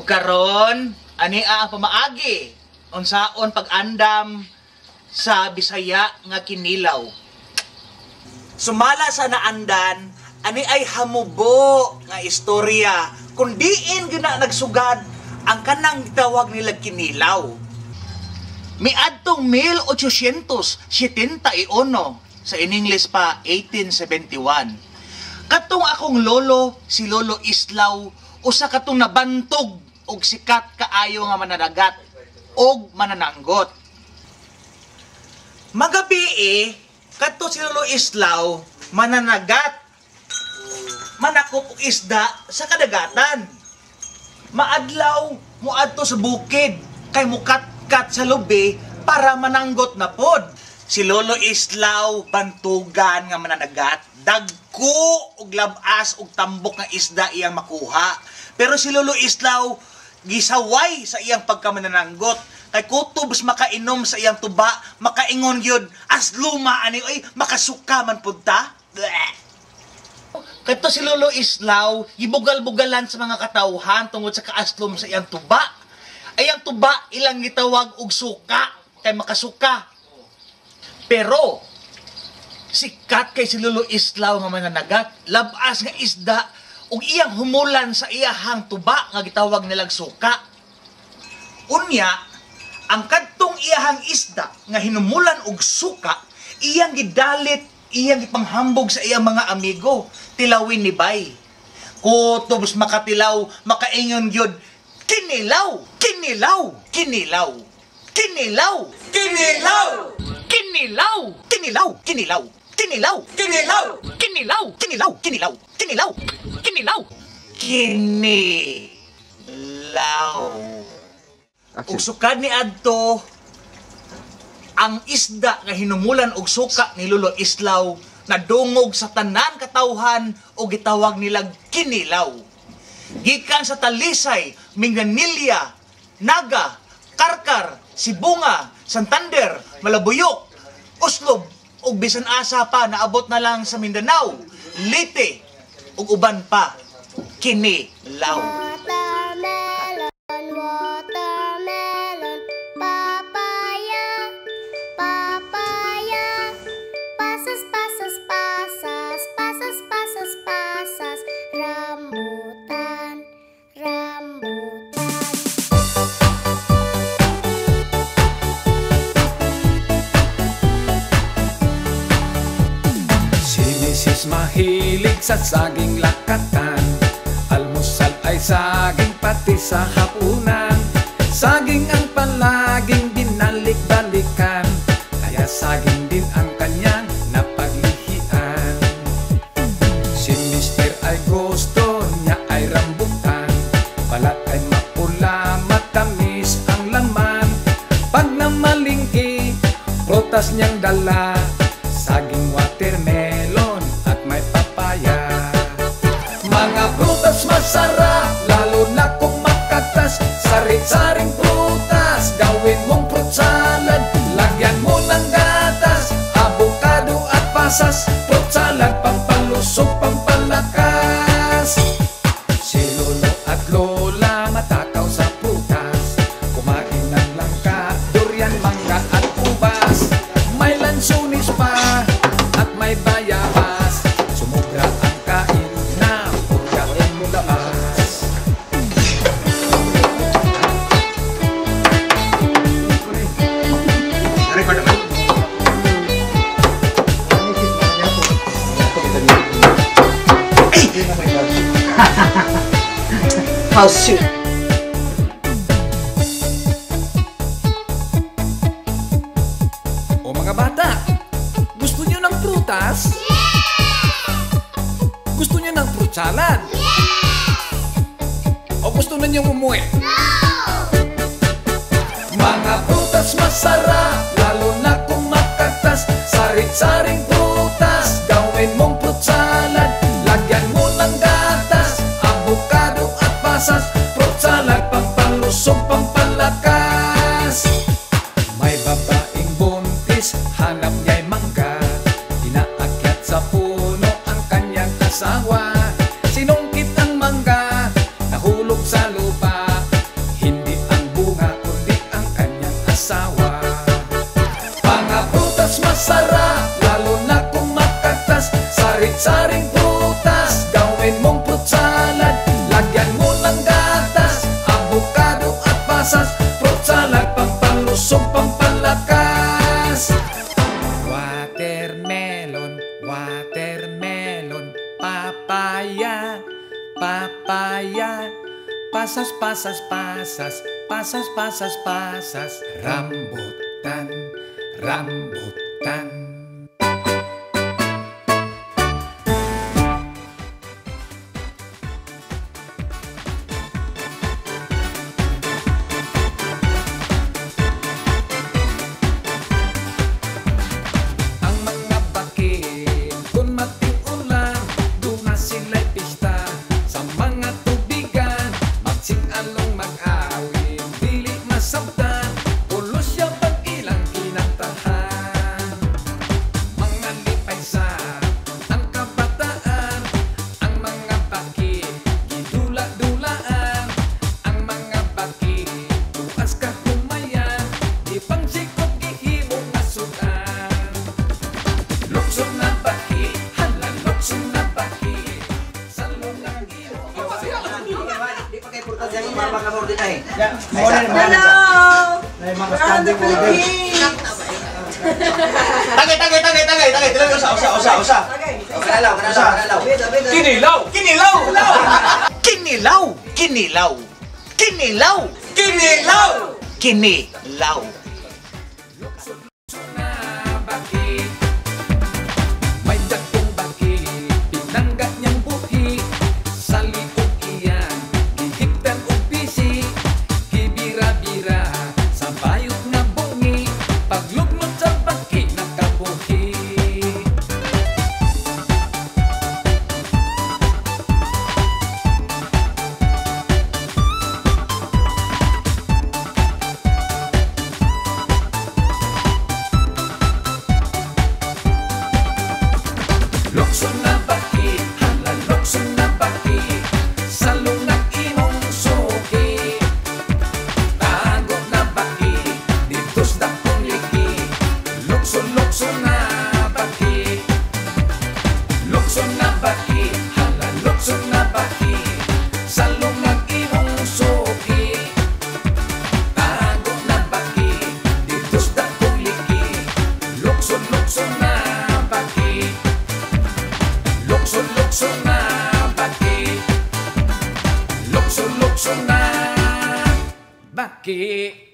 karon, ani ang pamaagi unsaon pag-andam sa Bisaya nga kinilaw. Sumala sa naandan, ani ay hamubo nga istorya kung diin gyud na nagsugad ang kanang gitawag nila kinilaw. Miadtong 1871 sa in English pa 1871. Katong akong lolo, si Lolo Islaw, usa katong nabantog og sikat kaayo nga mananagat og manananggot. Magabi kadto si Lolo Islaw mananagat, manakop og isda sa kadagatan. Maadlaw muadto sa bukid kay mukat-kat sa lubi para mananggot na pod. Si Lolo Islaw bantugan nga mananagat, dagko og labas og tambok nga isda iyang makuha. Pero si Lolo Islaw gisaway sa iyang pagkamanananggot kay kutubs makainom sa iyang tuba, makaingon gyud as luma ani oy makasuka man pud ta. Kadto si Lolo Islaw gibugal-bugalan sa mga katawhan tungod sa kaaslom sa iyang tuba. Ayang tuba ilang gitawag og suka kay makasuka. Pero sikat kay si Lolo Islaw nga mananagat, labas nga isda ug iyang humulan sa iyahang tuba nga gitawag nilang suka. Unya, ang kadtong iyahang isda nga hinumulan og suka, iyang gidalit, iyang ipanghambog sa iyang mga amigo, tilawin ni Bay. Kutubs makatilaw, makaingon gyud, kinilaw, kinilaw, kinilaw, kinilaw, kinilaw, kinilaw, kinilaw, kinilaw, kinilaw, kinilaw, kinilaw, kinilaw, kinilaw, kinilaw, kinilaw, kinilaw. Ug sukad ni adto ang isda nga hinumulan og suka ni Lolo Islaw nadungog sa tanan katawhan o gitawag nilang kinilaw. Gikan sa Talisay, Minganilla, Naga, Karkar, Sibunga, Santander, Malabuyok, Uslob, ug bisan asa pa naabot na lang sa Mindanao, Leyte, ug uban pa, kinilaw. Watermelon, watermelon, papaya, papaya, pasas, pasas, pasas, pasas, pasas, pasas, rambutan, rambutan. Si Mrs. mahilig sa saging lakatan, almusal ay saging pati sa hapunan. Saging ang palaging binalik-balikan, kaya saging din ang kanyang napaglihian. Si Mr. ay gusto niya ay rambutan, balat ay mapula, matamis ang laman. Pag namalingki, prutas niyang dala, saging watermelon at may papaya. Mga prutas masarap, lalo na kung makatas. Sari-saring prutas, gawin mong fruit salad. Lagyan mo ng gatas, avocado at pasas. Fruit salad, pampalusog, pampalakas. Si Lolo at Lola matakaw sa prutas, kumain ng langka, durian, mangga at ubas. May lansunis pa at may bayabas, sumubra ang kain na pagkain mo labas. How sweet. O mga bata, gusto nyo ng prutas? Gusto nyo ng fruit salad? O gusto na nyo umuwi? Mga prutas masarap, lalo na kung makatas. Saring-saring prutas, gawin mong fruit salad. Lagyan mo ng gatas, avocado at pasas. Fruit salad, pampalusog, pampalakas. May babaeng buntis, hanap niya'y mangga. Inaakyat sa puno ang kanyang asawa. Sinungkit ang mangga, nahulog sa lupa. watermelon, papaya, papaya, pasas, pasas, pasas, pasas, pasas, pasas, rambutan, rambutan. Ang mga bakit, kung matiulan, doon na sila'y pista. Sa mga tubigan, magsingalong mag-awin, dili masabtan, ulos siya pag ilang kinantahan. Mga lipay sa ang kabataan, ang mga bakit, gidula-dulaan. Ang mga bakit, tuas ka kumayan, di pang sikot gihimong nasudan. Lukso na bakit, hala lukso na bakit, sa lungang iyo. Tagay. Kinilaw! Kinilaw! Kinilaw! Kinilaw! Kinilaw! Kinilaw! Kinilaw! Na bakit, may dagkong bakit, pinangga niyang buhi, sa liog iyan, gihigtan o bisi, kibira-bira, sa bayot na bungi, paglugnot sa bakit nakabuhi. Lukso na bakit, hala lukso na bakit, sa lunang imong suki. Tago na bakit, dito's dakong liki. Lukso na bakit, lukso na bakit, hala lukso na bakit, sa lunang imong suki. Tago na bakit, dito's dakong liki. Lukso na bakit, lukso na bakit, lukso na bakit.